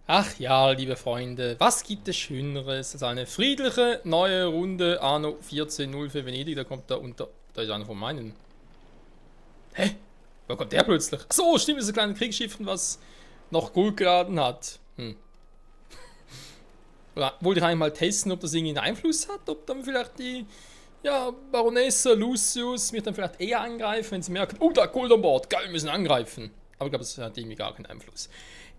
Ach ja, liebe Freunde, was gibt es Schöneres als eine friedliche neue Runde Anno 14.0 für Venedig? Da kommt da unter. Da ist einer von meinen. Hä? Wo kommt der plötzlich? Ach so, stimmt, das ist ein kleines Kriegsschiff, was noch Gold geladen hat. Oder wollte ich eigentlich mal testen, ob das irgendwie einen Einfluss hat? Ob dann vielleicht die Baronesse Lucius mich dann vielleicht eher angreifen, wenn sie merken, oh, da Gold an Bord, geil, wir müssen angreifen. Aber ich glaube, das hat irgendwie gar keinen Einfluss.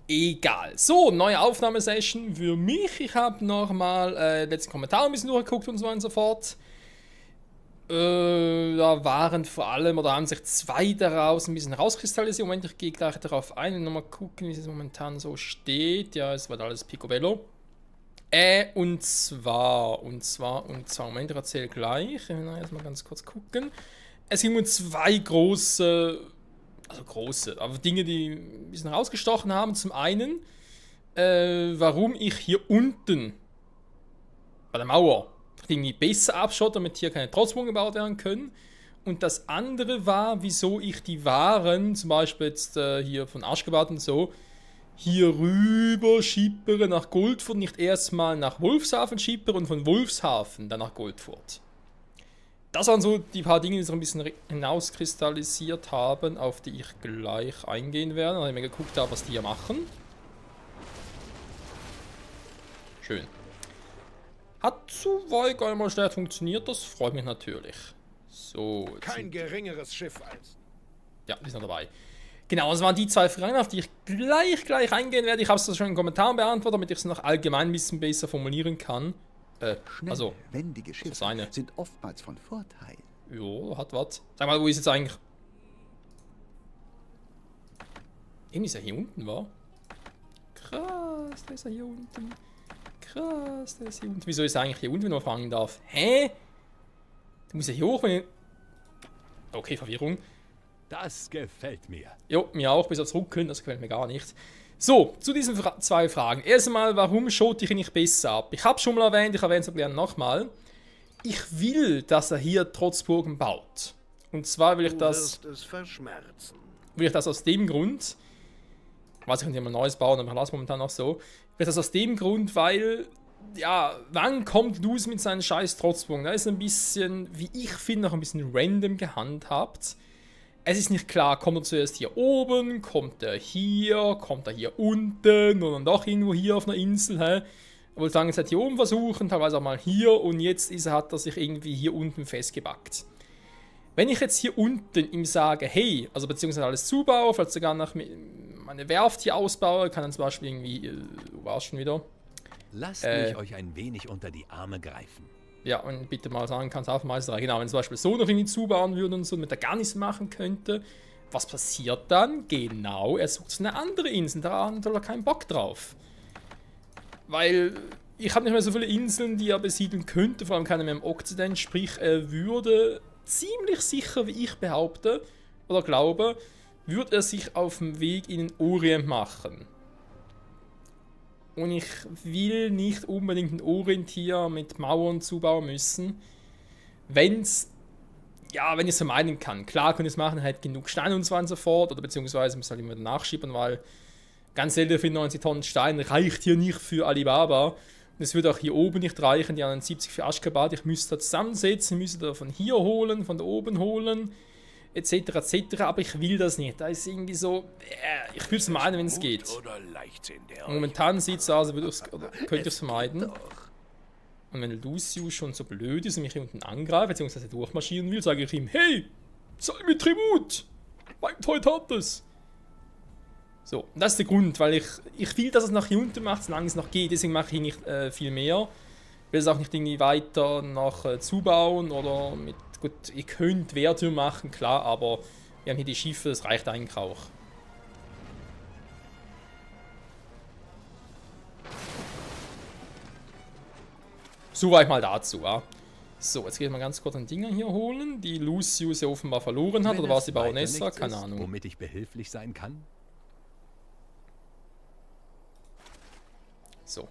Egal. So, neue Aufnahmesession für mich. Ich habe nochmal letzten Kommentar ein bisschen durchgeguckt und so weiter und so fort. Da waren vor allem, oder haben sich zwei daraus ein bisschen rauskristallisiert. Moment, ich gehe gleich darauf ein und nochmal gucken, wie es momentan so steht. Ja, es war alles Picobello. Und zwar, Moment, ich erzähle gleich. Ich will erstmal ganz kurz gucken. Es ging um zwei große, aber Dinge, die ein bisschen rausgestochen haben. Zum einen, warum ich hier unten bei der Mauer irgendwie besser abschotte, damit hier keine Trotzbogen gebaut werden können. Und das andere war, wieso ich die Waren, zum Beispiel jetzt hier von Aschgabat und so, hier rüber schippere nach Goldfurt, nicht erstmal nach Wolfshafen schippere und von Wolfshafen dann nach Goldfurt. Das waren so die paar Dinge, die sich ein bisschen hinauskristallisiert haben, auf die ich gleich eingehen werde, nachdem ich mir geguckt habe, was die hier machen. Schön. Hat soweit gar nicht mal schlecht funktioniert, das freut mich natürlich. So. Kein geringeres Schiff als. Ja, die sind dabei. Genau, das waren die zwei Fragen, auf die ich gleich eingehen werde. Ich habe es schon in den Kommentaren beantwortet, damit ich es noch allgemein ein bisschen besser formulieren kann. Schnelle, wendige Schiffe sind oftmals von Vorteil. Jo, hat was. Sag mal, wo ist jetzt eigentlich... Irgendwie ist er hier unten, war? Krass, da ist er hier unten. Krass, der ist hier unten. Wieso ist er eigentlich hier unten, wenn man fangen darf? Hä? Du musst ja hier hoch, wenn ich... Okay, Verwirrung. Das gefällt mir. Jo, mir auch, bis er zurück können, das gefällt mir gar nicht. So, zu diesen zwei Fragen. Erstmal, warum schote ich ihn nicht besser ab? Ich habe schon mal erwähnt, ich erwähne es aber gerne nochmal. Ich will, dass er hier Trotzburgen baut. Und zwar will ich das... Du wirst es verschmerzen. Will ich das aus dem Grund... Ich könnte ja mal Neues bauen, aber ich lasse momentan noch so. Ich will das aus dem Grund, weil... Ja, wann kommt Luz mit seinen scheiß Trotzburgen? Da ist ein bisschen, wie ich finde, noch ein bisschen random gehandhabt. Es ist nicht klar, kommt er zuerst hier oben, kommt er hier unten und dann doch irgendwo hier auf einer Insel, hä? Er wollte lange Zeit hier oben versuchen, teilweise auch mal hier und jetzt hat er sich irgendwie hier unten festgebackt. Wenn ich jetzt hier unten ihm sage, hey, also beziehungsweise alles zubaue, vielleicht sogar nach meine Werft hier ausbaue, kann dann zum Beispiel irgendwie, wo war es schon wieder? Lasst mich euch ein wenig unter die Arme greifen. Ja, und bitte mal sagen kannst, Hafenmeisterei. Genau, wenn zum Beispiel so noch irgendwie zubauen würde und so, damit er gar nichts machen könnte, was passiert dann? Genau, er sucht eine andere Insel, da hat er keinen Bock drauf. Weil ich habe nicht mehr so viele Inseln, die er besiedeln könnte, vor allem keine mehr im Okzident, sprich, er würde ziemlich sicher, wie ich behaupte, oder glaube, würde er sich auf dem Weg in den Orient machen. Und ich will nicht unbedingt ein Orient hier mit Mauern zubauen müssen. Wenn ich es vermeiden kann. Klar könnte ich es machen, halt genug Steine und so weiter und so fort. Oder beziehungsweise muss halt immer nachschieben, weil ganz ehrlich, 94 Tonnen Stein reicht hier nicht für Alibaba. Und es würde auch hier oben nicht reichen, die anderen 70 für Aschgabat. Ich müsste da zusammensetzen, müsste da von hier holen, von da oben holen, etc. etc. Aber ich will das nicht. Da ist irgendwie so, ich will es vermeiden, wenn es geht. Momentan sieht es aus, als könnte ich es vermeiden. Und wenn Lucius schon so blöd ist und mich hier unten angreift, beziehungsweise durchmarschieren will, sage ich ihm, hey, sei mir Tribut! Mein Freund hat es! So, und das ist der Grund, weil ich will, dass es nach hier unten macht, solange es noch geht. Deswegen mache ich nicht viel mehr. Ich will es auch nicht irgendwie weiter noch zubauen oder mit... Gut, ihr könnt Wehrtürme machen, klar, aber wir haben hier die Schiffe, das reicht eigentlich auch. Soweit mal dazu, ja. So, jetzt geht mal ganz kurz ein Dinger hier holen, die Lucius ja offenbar verloren hat, oder war es die Baronessa? Keine Ahnung. Womit ich behilflich sein kann? So.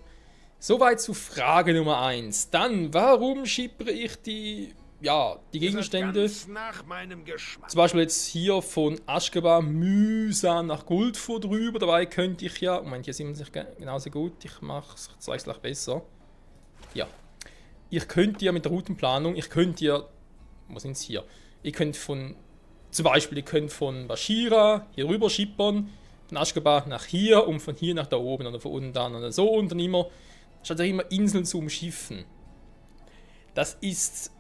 Soweit zu Frage Nummer 1. Dann, warum schippere ich die ja, die Gegenstände, zum Beispiel jetzt hier von Aschgabat mühsam nach Guldfur drüber, dabei könnte ich ja, Moment, hier sieht man sich genauso gut, ich zeige es gleich besser. Ja, ich könnte ja mit der Routenplanung, wo sind es hier? Ihr könnt zum Beispiel, von Bashira hier rüber schippern, von Aschgabat nach hier und von hier nach da oben oder von unten dann oder so und dann immer, statt immer Inseln zu umschiffen. Das ist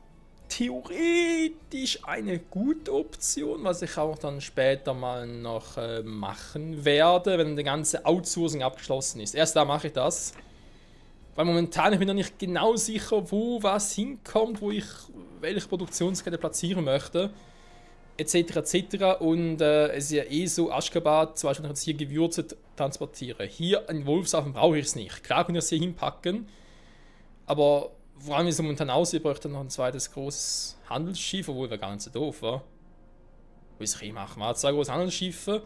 theoretisch eine gute Option, was ich auch dann später mal noch machen werde, wenn die ganze Outsourcing abgeschlossen ist. Erst da mache ich das, weil momentan ich bin noch nicht genau sicher, wo was hinkommt, wo ich welche Produktionskette platzieren möchte, etc. etc. Und es ist ja eh so, Aschgabat, zum Beispiel, wenn ich jetzt hier Gewürze transportiere. Hier in Wolfshafen brauche ich es nicht. Klar kann ich es hier hinpacken, aber vor allem, wie es momentan aussieht, bräuchte noch ein zweites großes Handelsschiff, obwohl wir gar nicht so doof war. Was ich machen? Wir haben 2 große Handelsschiffe,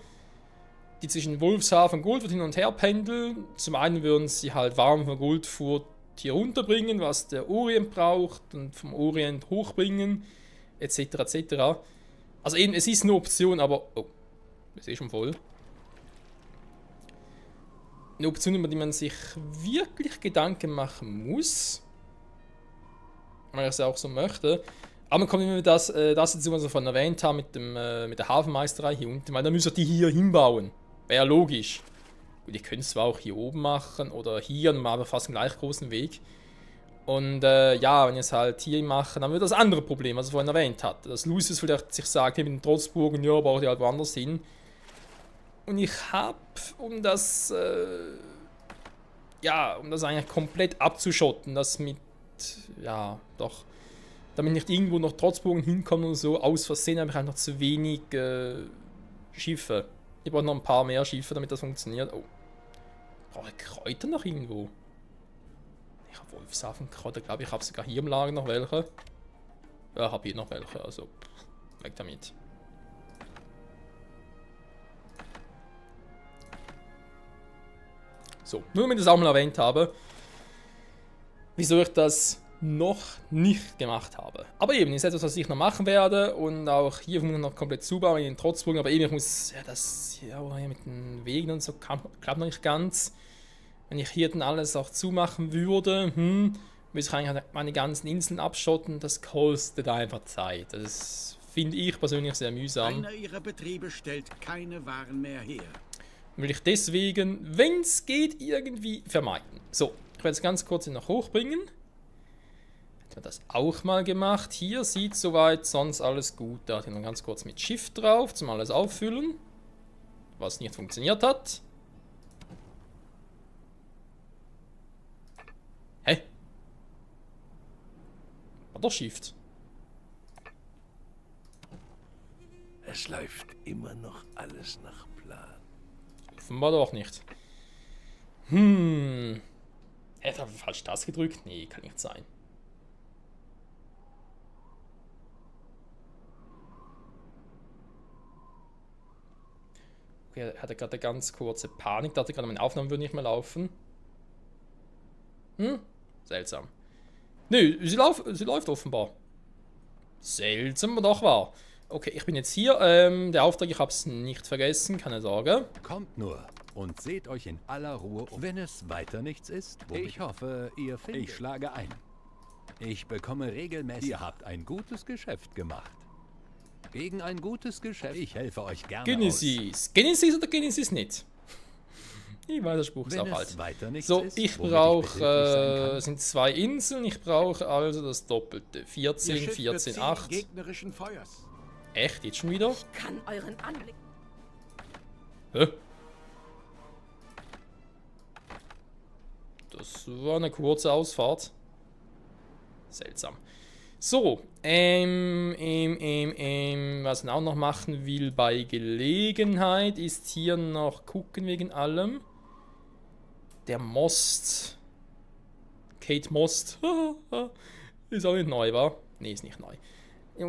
die zwischen Wolfshafen und Goldfurt hin und her pendeln. Zum einen würden sie halt Waren von Goldfurt hier runterbringen, was der Orient braucht, und vom Orient hochbringen, etc. etc. Also eben, es ist eine Option, aber... Oh, das ist schon voll. Eine Option, über die man sich wirklich Gedanken machen muss. Wenn ich es auch so möchte. Aber man kommt immer das jetzt, was wir vorhin erwähnt haben, mit der Hafenmeisterei hier unten, weil dann müssen die hier hinbauen. Wäre ja logisch. Gut, ich könnte es zwar auch hier oben machen oder hier, und aber fast einen gleich großen Weg. Und ja, wenn ich es halt hier mache, dann wird das andere Problem, was ich vorhin erwähnt hatte. Dass Lucius vielleicht sich sagt, hey, mit den Trotzburgen, ja, brauche ich halt woanders hin. Und ich habe, um das eigentlich komplett abzuschotten, das mit, ja, doch, damit nicht irgendwo noch Trotzburgen hinkommen und so, aus Versehen habe ich einfach zu wenig Schiffe. Ich brauche noch ein paar mehr Schiffe, damit das funktioniert. Oh, brauche ich Kräuter noch irgendwo? Ich habe Wolfshafenkräuter, glaube ich, habe sogar hier im Lager noch welche. Ja, habe hier noch welche, also weg damit. So, nur damit ich das auch mal erwähnt habe, wieso ich das noch nicht gemacht habe. Aber eben, ist etwas, was ich noch machen werde, und auch hier muss ich noch komplett zubauen in den Trotzburgen, aber eben, ich muss, ja, das, ja, mit den Wegen und so klappt noch nicht ganz. Wenn ich hier dann alles auch zumachen würde, würde ich eigentlich meine ganzen Inseln abschotten, das kostet einfach Zeit. Das finde ich persönlich sehr mühsam. Einer ihrer Betriebe stellt keine Waren mehr her. Will ich deswegen, wenn es geht, irgendwie vermeiden. So, ich werde jetzt ganz kurz ihn noch hochbringen. Hätten wir das auch mal gemacht. Hier sieht soweit sonst alles gut. Da hatte ich noch ganz kurz mit Shift drauf, zum alles auffüllen. Was nicht funktioniert hat. Hä? War doch Shift. Es läuft immer noch alles nach Plan. Offenbar doch nicht. Hätte er falsch das gedrückt? Nee, kann nicht sein. Okay, er hatte gerade eine ganz kurze Panik. Dachte gerade, meine Aufnahmen würden nicht mehr laufen. Seltsam. Nö, sie läuft offenbar. Seltsam, aber doch wahr. Okay, ich bin jetzt hier. Der Auftrag, ich habe es nicht vergessen, keine Sorge. Kommt nur und seht euch in aller Ruhe um. Wenn es weiter nichts ist, ich hoffe, ihr findet. Ich schlage ein. Ich bekomme regelmäßig. Ihr habt ein gutes Geschäft gemacht. Gegen ein gutes Geschäft. Ich helfe euch gerne. Genesis. Genesis oder Genesis nicht? Ich weiß, der Spruch ist auch alt. So, ich brauche, sind 2 Inseln, ich brauche also das Doppelte. 14, 14, 8. Gegnerischen Feuers. Echt, jetzt schon wieder? Ich kann euren Anblick. Hä? Das war eine kurze Ausfahrt. Seltsam. So, was ich auch noch machen will bei Gelegenheit, ist hier noch gucken wegen allem. Der Most. Kate Most. Ist auch nicht neu, wa? Ne, ist nicht neu.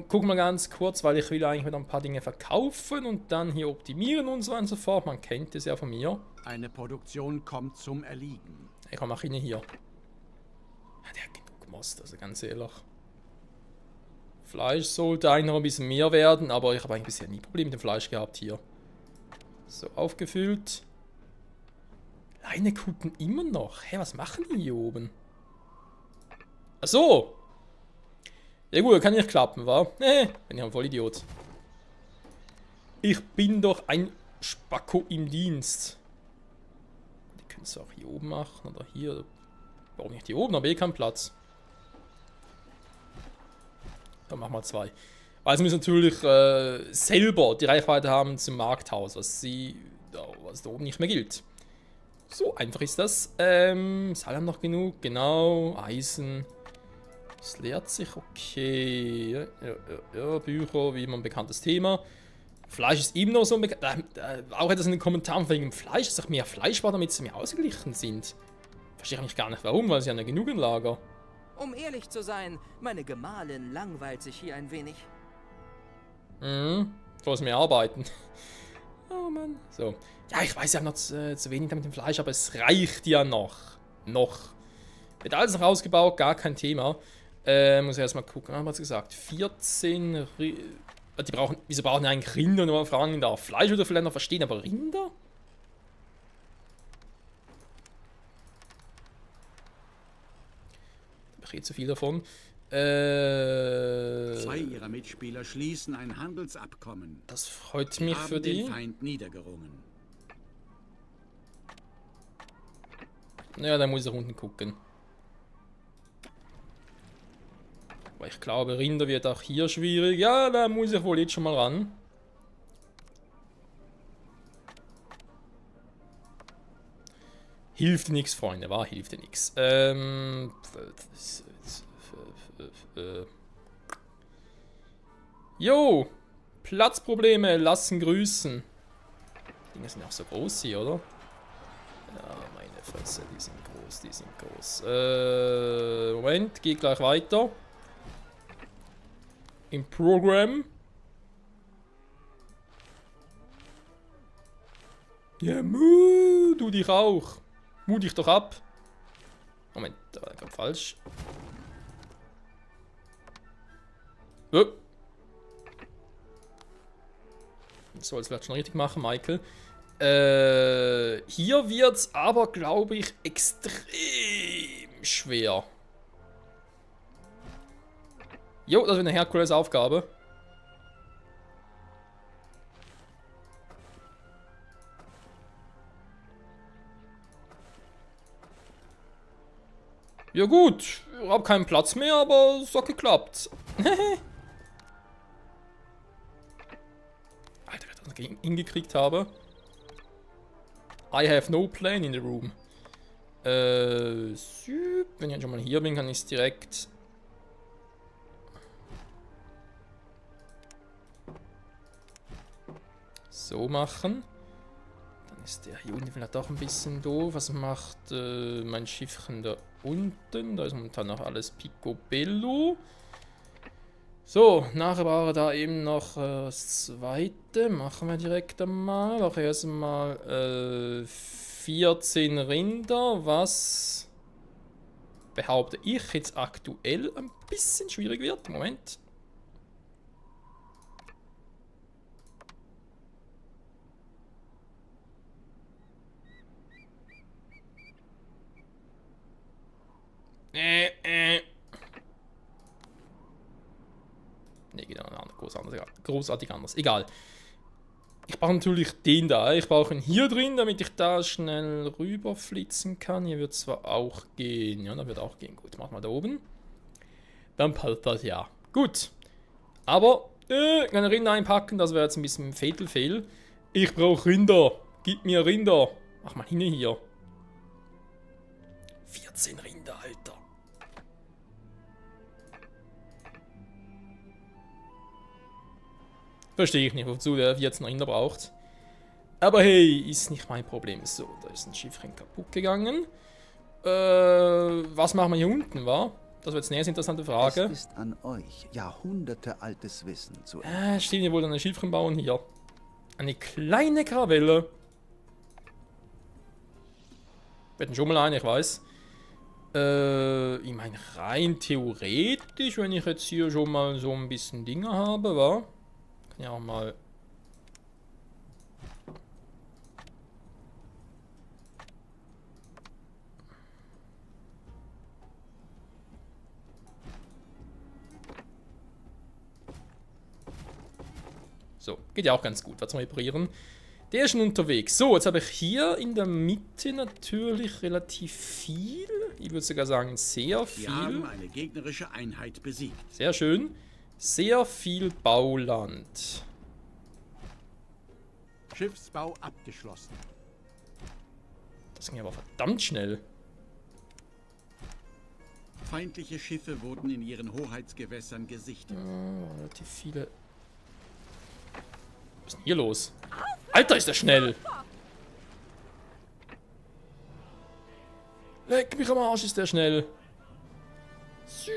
Guck mal ganz kurz, weil ich will eigentlich wieder ein paar Dinge verkaufen und dann hier optimieren und so fort. Man kennt es ja von mir. Eine Produktion kommt zum Erliegen. Ich kann machen ihn hier. Ja, der hat genug Most, also ganz ehrlich. Fleisch sollte eigentlich noch ein bisschen mehr werden, aber ich habe eigentlich bisher nie Probleme mit dem Fleisch gehabt hier. So, aufgefüllt. Leinekutten immer noch. Hä, was machen die hier oben? Ach so. Ja gut, kann nicht klappen, wa? Bin ich ein Vollidiot. Ich bin doch ein Spacko im Dienst. Die können es auch hier oben machen oder hier. Warum nicht hier oben? Aber keinen Platz. Dann machen wir 2. Weil sie müssen natürlich selber die Reichweite haben zum Markthaus, was da oben nicht mehr gilt. So einfach ist das. Seil haben noch genug, genau. Eisen. Es leert sich, okay. Ja, Bücher, wie immer ein bekanntes Thema. Fleisch ist immer noch so ein auch etwas in den Kommentaren wegen dem Fleisch, dass auch mehr Fleisch war, damit sie mehr ausgeglichen sind. Verstehe ich eigentlich gar nicht warum, weil sie haben ja genug im Lager. Um ehrlich zu sein, meine Gemahlin langweilt sich hier ein wenig. Bloß mehr arbeiten. Oh Mann. So. Ja, ich weiß ja noch zu wenig mit dem Fleisch, aber es reicht ja noch. Wird alles noch ausgebaut, gar kein Thema. Muss ich erstmal gucken, was haben wir gesagt? 14 wieso brauchen die eigentlich Rinder, wenn man fragen darf? Fleisch würde vielleicht noch verstehen, aber Rinder? Ich rede zu viel davon. 2 ihrer Mitspieler schließen ein Handelsabkommen. Das freut mich für die. Den Feind niedergerungen. Ja, dann muss ich unten gucken. Aber ich glaube, Rinder wird auch hier schwierig. Ja, da muss ich wohl jetzt schon mal ran. Hilft nichts, Freunde, hilft nichts. Jo, Platzprobleme, lassen grüßen. Die Dinge sind auch so groß hier, oder? Ja, meine Fresse, die sind groß. Moment, geht gleich weiter. Im Programm. Ja, du dich auch. Mu dich doch ab. Moment, da war gerade falsch. So, jetzt werde ich schon richtig machen, Michael. Hier wird es aber, glaube ich, extrem schwer. Jo, das wird eine Herkules-Aufgabe. Ja gut, ich habe keinen Platz mehr, aber es hat geklappt. Alter, wie ich das hingekriegt habe. I have no plan in the room. Wenn ich schon mal hier bin, kann ich es direkt... so machen. Dann ist der hier unten vielleicht auch ein bisschen doof. Was macht mein Schiffchen da unten? Da ist momentan noch alles picobello. So, nachher brauche ich da eben noch das zweite. Machen wir direkt einmal. Auch erstmal 14 Rinder, was behaupte ich jetzt aktuell ein bisschen schwierig wird. Moment. Ne, geht großartig anders. Egal. Ich brauche natürlich den da. Ich brauche ihn hier drin, damit ich da schnell rüberflitzen kann. Hier wird zwar auch gehen. Ja, da wird auch gehen. Gut, machen wir da oben. Dann passt das ja. Gut. Aber, keine Rinder einpacken. Das wäre jetzt ein bisschen Fatal Fail. Ich brauche Rinder. Gib mir Rinder. Mach mal hin hier. 14 Rinder, Alter. Verstehe ich nicht, wozu der jetzt noch Rinder braucht. Aber hey, ist nicht mein Problem. So, da ist ein Schiffchen kaputt gegangen. Was machen wir hier unten, wa? Das wird jetzt eine sehr interessante Frage. Es ist an euch, jahrhundertealtes Wissen zu stehen hier wohl ein Schiffchen bauen hier. Eine kleine Karavelle. Wir hatten schon mal eine, ich weiß. Ich meine, rein theoretisch, wenn ich jetzt hier schon mal so ein bisschen Dinge habe, wa? Kann ja auch mal... So, geht ja auch ganz gut, was zum Reparieren. Der ist schon unterwegs. So, jetzt habe ich hier in der Mitte natürlich relativ viel. Ich würde sogar sagen, sehr viel. Wir haben eine gegnerische Einheit besiegt. Sehr schön. Sehr viel Bauland. Schiffsbau abgeschlossen. Das ging aber verdammt schnell. Feindliche Schiffe wurden in ihren Hoheitsgewässern gesichtet. Relativ viele. Was ist denn hier los? Alter, ist der schnell! Leck mich am Arsch, ist der schnell! Was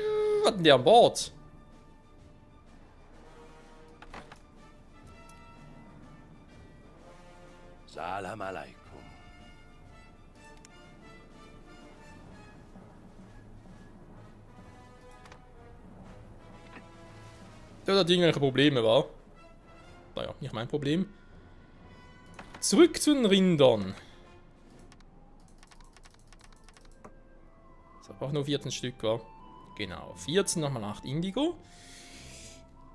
hat denn der an Bord? Salam alaikum. Der hat irgendwelche Probleme, war. Naja, nicht mein Problem. Zurück zu den Rindern. Das auch nur 14 Stück, war. Genau, 14 nochmal 8 Indigo.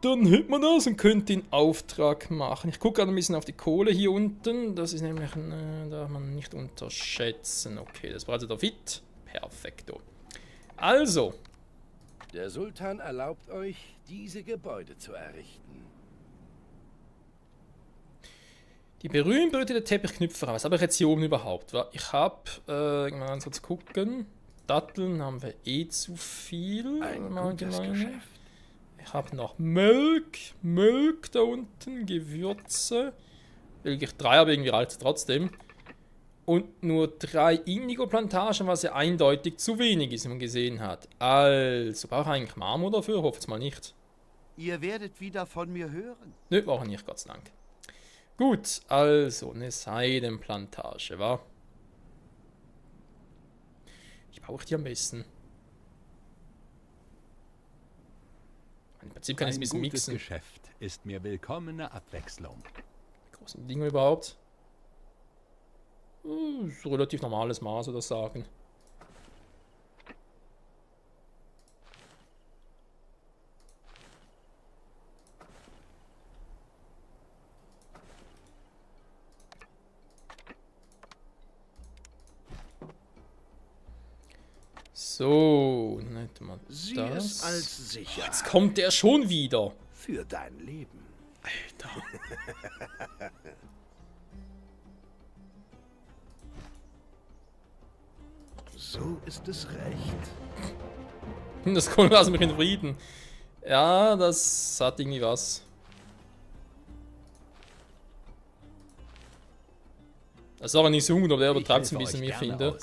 Dann hält man das und könnte den Auftrag machen. Ich gucke gerade ein bisschen auf die Kohle hier unten. Das ist nämlich, darf man nicht unterschätzen. Okay, das war also der Fit. Perfekto. Also. Der Sultan erlaubt euch, diese Gebäude zu errichten. Die berühmt-berühmte Teppichknüpfer. Was habe ich jetzt hier oben überhaupt? Ich habe, mal ganz kurz gucken. Datteln haben wir eh zu viel. Ein gutes Geschäft. Ich habe noch Milch da unten, Gewürze. Wirklich 3, aber irgendwie reicht trotzdem. Und nur 3 Indigo-Plantagen, was ja eindeutig zu wenig ist, wie man gesehen hat. Also, brauche ich eigentlich Marmor dafür? Hoffe es mal nicht. Ihr werdet wieder von mir hören. Nö, brauche ich nicht, Gott sei Dank. Gut, also, eine Seidenplantage, wa? Ich brauche die am besten. Im Prinzip kann ich es ein bisschen mixen. Geschäft ist mir willkommene Abwechslung. Wie groß sind die Dinger überhaupt? Ist relativ normales Maß, würde ich sagen. So, nicht mal Sieh das. es als sicher. Jetzt kommt der schon wieder. Für dein Leben. Alter. So ist es recht. Das kommt aus mich in Frieden. Ja, das hat irgendwie was. Das ist auch nicht so gut, aber der übertreibt es ein bisschen, wie ich finde.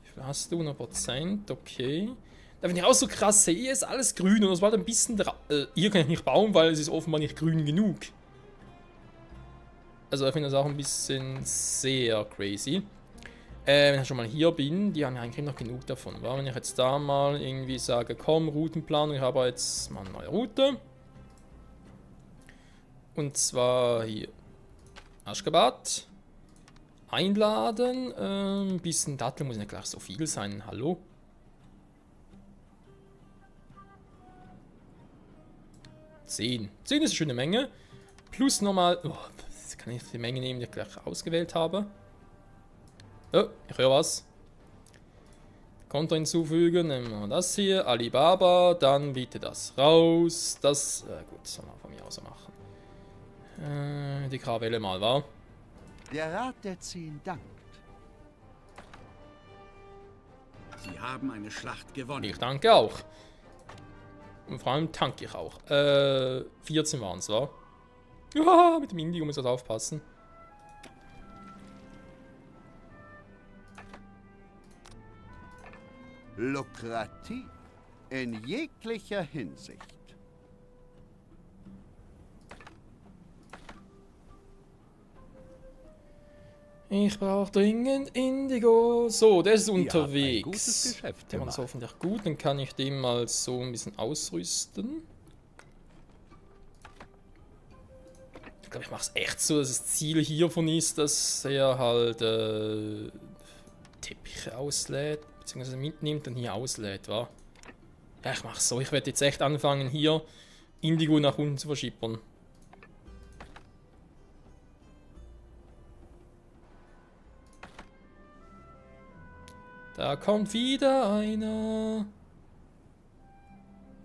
Wie viel hast du? 100%, okay. Da finde ich auch so krass, hier ist alles grün und das war ein bisschen... hier kann ich nicht bauen, weil es ist offenbar nicht grün genug. Also ich finde das auch ein bisschen sehr crazy. Wenn ich schon mal hier bin, die haben ja eigentlich noch genug davon. Wenn ich jetzt da mal irgendwie sage, komm, Routenplanung, ich habe jetzt mal eine neue Route. Und zwar hier Aşgabat. Einladen. Ein bisschen Dattel muss nicht gleich so viel sein. Hallo? Zehn ist eine schöne Menge. Plus nochmal... Oh, jetzt kann ich die Menge nehmen, die ich gleich ausgewählt habe. Oh, ich höre was. Konto hinzufügen, nehmen wir das hier, Alibaba, dann bitte das raus. Das, gut, das soll man von mir aus machen. Die Krawelle mal, war. Der Rat der 10 dankt. Sie haben eine Schlacht gewonnen. Ich danke auch. Und vor allem tanke ich auch. 14 waren es, wa? Ja, mit dem Indigo muss ich aufpassen. Lukrativ. In jeglicher Hinsicht. Ich brauche dringend Indigo. So, der ist Ihr habt ein unterwegs. gutes Geschäft Der war das gemacht. hoffentlich gut. Dann kann ich den mal so ein bisschen ausrüsten. Ich glaube, ich mache es echt so, dass das Ziel hiervon ist, dass er halt Teppiche auslädt, beziehungsweise mitnimmt und hier auslädt, wa? Ja, ich mache es so. Ich werde jetzt echt anfangen, hier Indigo nach unten zu verschippern. Da kommt wieder einer.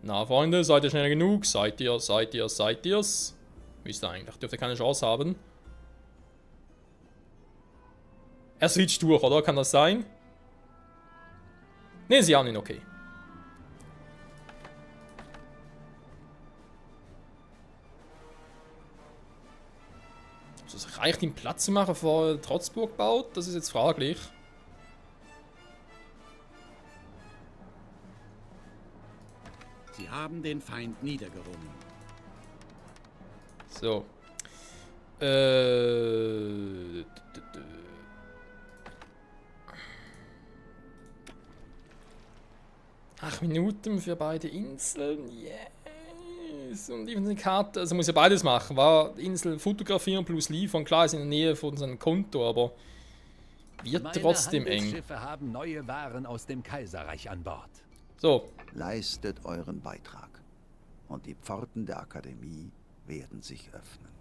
Na, Freunde, seid ihr schnell genug? Seid ihr's? Müsst ihr eigentlich. Dürft ihr keine Chance haben. Er switcht durch, oder? Kann das sein? Ne, sie haben ihn, okay. Also, es reicht ihm Platz zu machen, bevor er Trotzburg baut? Das ist jetzt fraglich. Sie haben den Feind niedergerungen. So. Acht Minuten für beide Inseln. Yes. Und eben die Karte, also muss ja beides machen. War Insel fotografieren plus liefern. Klar, ist in der Nähe von seinem Konto, aber wird Meine trotzdem eng. Handelsschiffe haben neue Waren aus dem Kaiserreich an Bord. So. Leistet euren Beitrag. Und die Pforten der Akademie werden sich öffnen.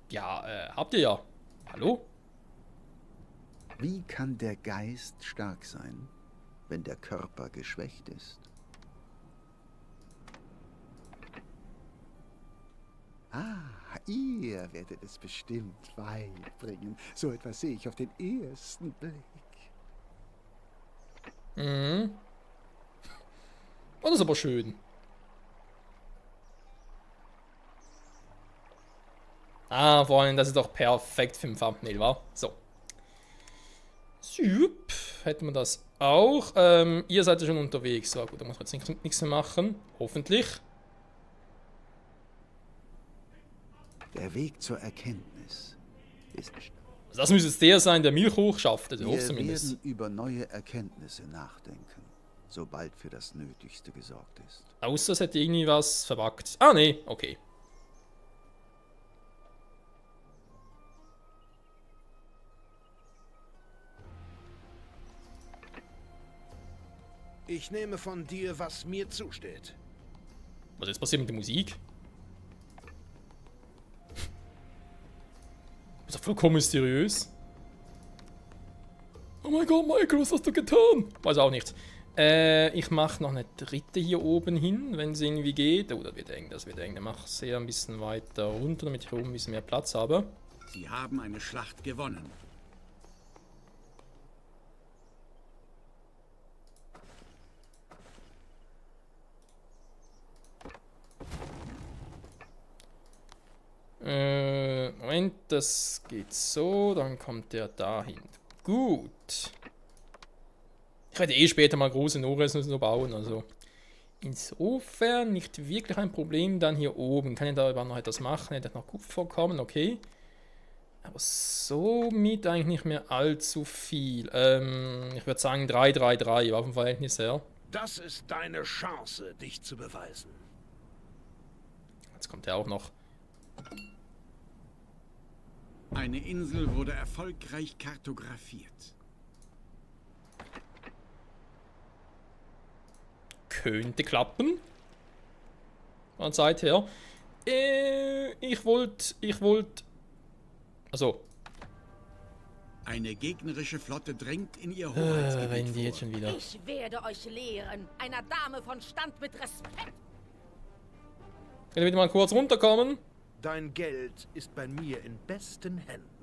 Ja, habt ihr ja. Hallo? Wie kann der Geist stark sein, wenn der Körper geschwächt ist? Ah, ihr werdet es bestimmt weit bringen. So etwas sehe ich auf den ersten Blick. Mhm. Oh, das ist aber schön. Ah, vor allem, das ist doch perfekt für ein Thumbnail, wa? So. Süpp. Hätten wir das auch. Ihr seid ja schon unterwegs. So, gut, da muss man jetzt nichts mehr machen. Hoffentlich. Der Weg zur Erkenntnis ist... Also das müsste jetzt der sein, der Milch hochschafft. Also Wir zumindest. werden über neue Erkenntnisse nachdenken, sobald für das Nötigste gesorgt ist. Außer es hätte irgendwie was verbuggt. Ah, nee, okay. Ich nehme von dir, was mir zusteht. Was ist jetzt passiert mit der Musik? Ist doch vollkommen mysteriös. Oh mein Gott, Michael, was hast du getan? Weiß auch nicht. Ich mache noch eine dritte hier oben hin, wenn es irgendwie geht. Oh, das wird eng, das wird eng. Dann mache ich sie ein bisschen weiter runter, damit ich oben ein bisschen mehr Platz habe. Sie haben eine Schlacht gewonnen. Moment, das geht so, dann kommt der dahin. Gut. Ich werde eh später mal große Noresnüsse bauen, also insofern nicht wirklich ein Problem. Dann hier oben, kann ich da überhaupt noch etwas machen? Hätte noch Kupfer kommen, okay. Aber somit eigentlich nicht mehr allzu viel. Ich würde sagen 3-3-3 auf dem Verhältnis her. Das ist deine Chance, dich zu beweisen. Jetzt kommt er auch noch. Eine Insel wurde erfolgreich kartografiert. Könnte klappen. Von der Zeit her. Ich wollte. Also. Eine gegnerische Flotte drängt in ihr Wenn Hoheitsgebiet die jetzt vor. schon wieder. Ich werde euch lehren, einer Dame von Stand mit Respekt. Könnt ihr bitte mal kurz runterkommen? Dein Geld ist bei mir in besten Händen.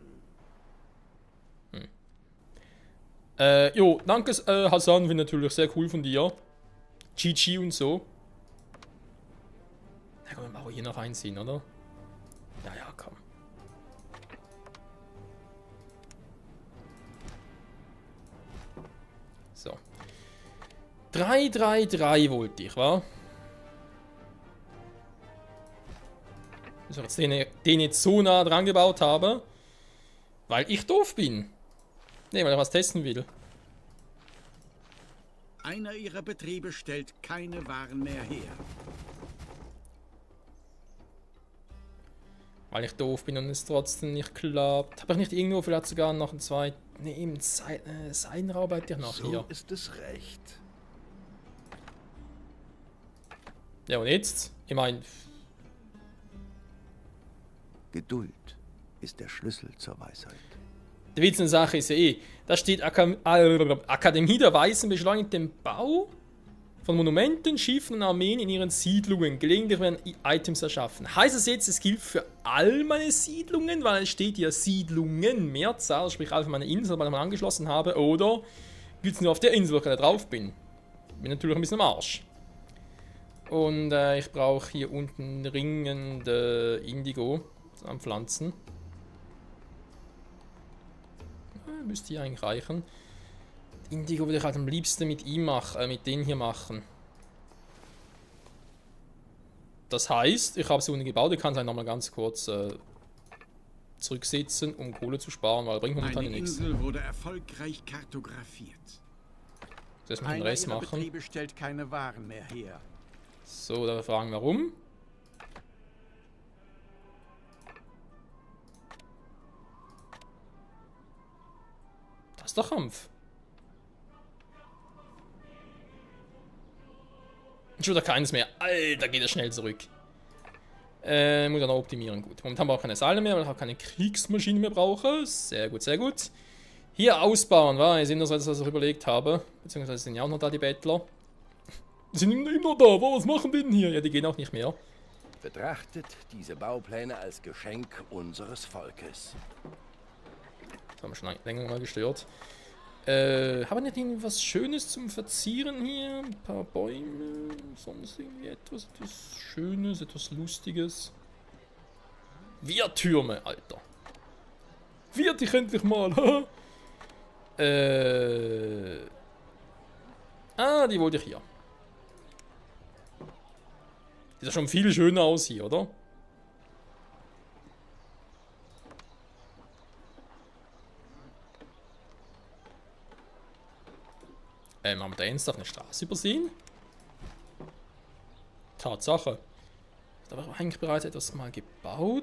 Jo, danke Hassan, finde natürlich sehr cool von dir. GG und so. Na komm, wir machen hier noch einziehen, oder? Ja, ja, komm. So. 3-3-3 wollte ich, wa? Also jetzt den jetzt so nah dran gebaut habe. Weil ich doof bin. Ne, weil ich was testen will. Einer ihrer Betriebe stellt keine Waren mehr her. Weil ich doof bin und es trotzdem nicht klappt. Habe ich nicht irgendwo vielleicht sogar noch einen zweiten... Ne, im Seidenraum hätte ich noch So hier. ist es recht. Ja, und jetzt? Ich meine... Geduld ist der Schlüssel zur Weisheit. Die Witz in der Sache ist ja eh, da steht Akademie der Weisen beschleunigt den Bau von Monumenten, Schiffen und Armeen in ihren Siedlungen. Gelegentlich werden Items erschaffen. Heißt das jetzt, es gilt für all meine Siedlungen, weil es steht ja Siedlungen, Mehrzahl, sprich all für meine Insel, weil ich mal angeschlossen habe, oder gilt es nur auf der Insel, wo ich gerade drauf bin? Bin natürlich ein bisschen am Arsch. Und ich brauche hier unten dringend Indigo an Pflanzen. Müsste hier eigentlich reichen. Indigo würde ich halt am liebsten mit ihm machen, mit denen hier machen. Das heißt, ich habe sie unten gebaut, ich kann es halt nochmal ganz kurz zurücksetzen, um Kohle zu sparen, weil bringt momentan Eine nichts. Insel wurde erfolgreich kartografiert. Das mit dem Einer Rest ihrer machen. Betriebe stellt keine Waren mehr her. So, da fragen wir warum. Das ist doch Kampf. Schon wieder keines mehr. Alter, geht er schnell zurück. Muss er noch optimieren. Gut. Momentan brauche ich keine Seile mehr, weil ich auch keine Kriegsmaschine mehr brauche. Sehr gut, sehr gut. Hier ausbauen, war ich das, was ich überlegt habe. Beziehungsweise sind ja auch noch da die Bettler. Die sind immer da. Was machen die denn hier? Ja, die gehen auch nicht mehr. Betrachtet diese Baupläne als Geschenk unseres Volkes. Das haben wir schon länger mal gestört. Haben wir nicht irgendwas Schönes zum Verzieren hier? Ein paar Bäume, sonst irgendwie etwas Schönes, etwas Lustiges. Wehrtürme, Alter. Wehr dich endlich mal, haha. Die wollte ich hier. Sieht ja schon viel schöner aus hier, oder? Haben wir da ernsthaft eine Straße übersehen? Tatsache. Da war eigentlich bereits etwas mal gebaut.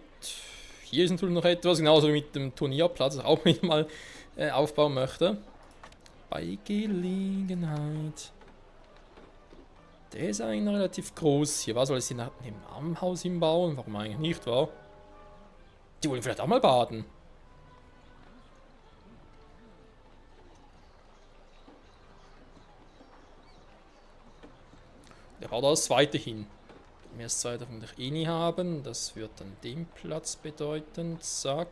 Hier ist natürlich noch etwas, genauso wie mit dem Turnierplatz, das ich auch wieder mal aufbauen möchte. Bei Gelegenheit. Der ist eigentlich noch relativ groß hier. Was soll ich hier nach dem Armenhaus hinbauen? Warum eigentlich nicht, wa? Die wollen vielleicht auch mal baden. Der baut das zweite hin. Mehr das zweite vermutlich eh nie haben. Das wird dann den Platz bedeuten. Zack.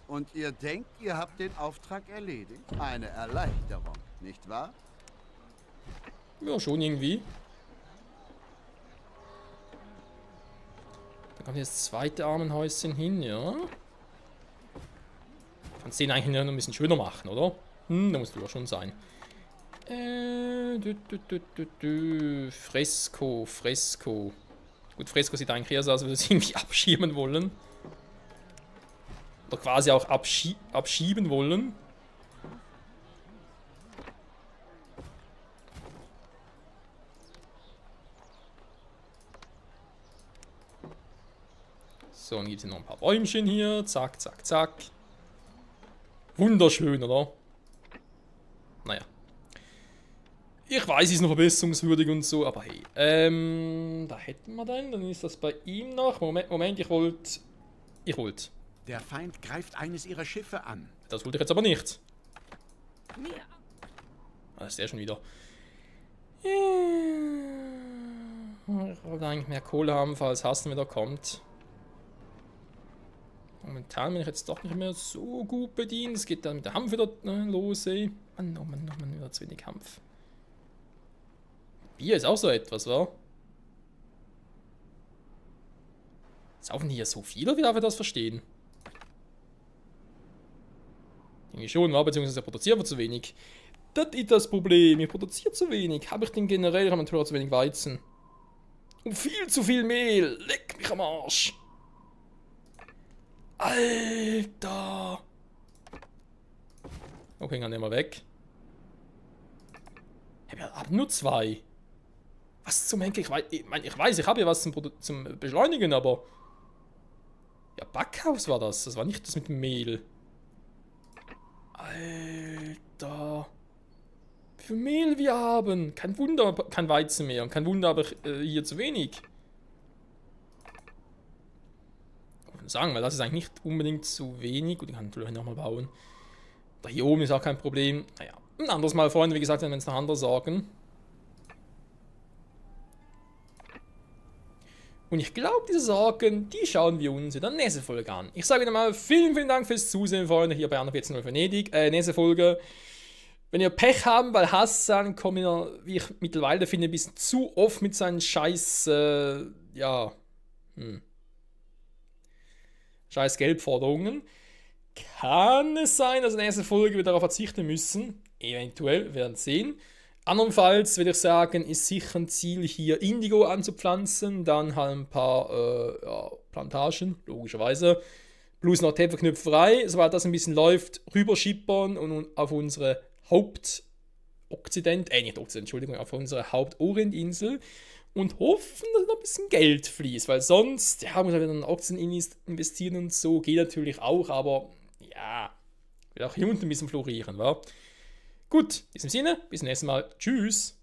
Und ihr denkt, ihr habt den Auftrag erledigt? Eine Erleichterung, nicht wahr? Ja, schon irgendwie. Da kommt jetzt das zweite Armenhäuschen hin, ja. Kannst den eigentlich nur ein bisschen schöner machen, oder? Da muss du ja schon sein. Fresko. Gut, Fresko sieht eigentlich eher so aus, als würde es irgendwie abschieben wollen. Oder quasi auch abschieben wollen. So, dann gibt es noch ein paar Bäumchen hier. Zack, zack, zack. Wunderschön, oder? Naja. Ich weiß, es ist noch verbesserungswürdig und so, aber hey. Da hätten wir dann ist das bei ihm noch. Moment, ich wollte. Der Feind greift eines ihrer Schiffe an. Das wollte ich jetzt aber nicht. Das ist der schon wieder. Ich wollte eigentlich mehr Kohle haben, falls Hassen wieder kommt. Momentan bin ich jetzt doch nicht mehr so gut bedient. Es geht dann mit der Hanf wieder los, ey. Mann, oh Mann, wieder zu wenig Hanf. Bier ist auch so etwas, wa? Saufen die hier so viel, oder wie darf ich das verstehen? Irgendwie schon, wa? Beziehungsweise er produziert aber zu wenig. Das ist das Problem, ich produziere zu wenig. Habe ich denn generell, ich habe natürlich auch zu wenig Weizen. Und viel zu viel Mehl. Leck mich am Arsch. Alter. Okay, dann nehmen wir weg. Ich habe nur 2. Was zum Henker? Ich weiß, ich habe ja was zum Beschleunigen, aber... Ja, Backhaus war das. Das war nicht das mit dem Mehl. Alter. Wie viel Mehl wir haben. Kein Wunder, kein Weizen mehr. Und kein Wunder, aber hier zu wenig. Kann man sagen, weil das ist eigentlich nicht unbedingt zu wenig. Gut, ich kann vielleicht nochmal bauen. Da hier oben ist auch kein Problem. Naja, ein anderes Mal, Freunde. Wie gesagt, wenn wir es noch anders sagen. Und ich glaube, diese Sorgen, die schauen wir uns in der nächsten Folge an. Ich sage wieder mal vielen Dank fürs Zusehen, Freunde, hier bei 14.0 Venedig. Nächste Folge. Wenn ihr Pech haben, weil Hassan kommt mir, wie ich mittlerweile finde, ein bisschen zu oft mit seinen scheiß Geldforderungen. Kann es sein, dass in der nächsten Folge wir darauf verzichten müssen. Eventuell, wir werden sehen. Andernfalls würde ich sagen, ist sicher ein Ziel, hier Indigo anzupflanzen, dann halt ein paar Plantagen, logischerweise. Plus noch Töpferknöpfe frei, sobald das ein bisschen läuft, rüberschippern und auf unsere auf unsere Hauptorientinsel und hoffen, dass noch ein bisschen Geld fließt, weil sonst, ja, muss man wieder in Aktien investieren und so, geht natürlich auch, aber ja, will auch hier unten ein bisschen florieren, wa? Gut, in diesem Sinne, bis zum nächsten Mal. Tschüss.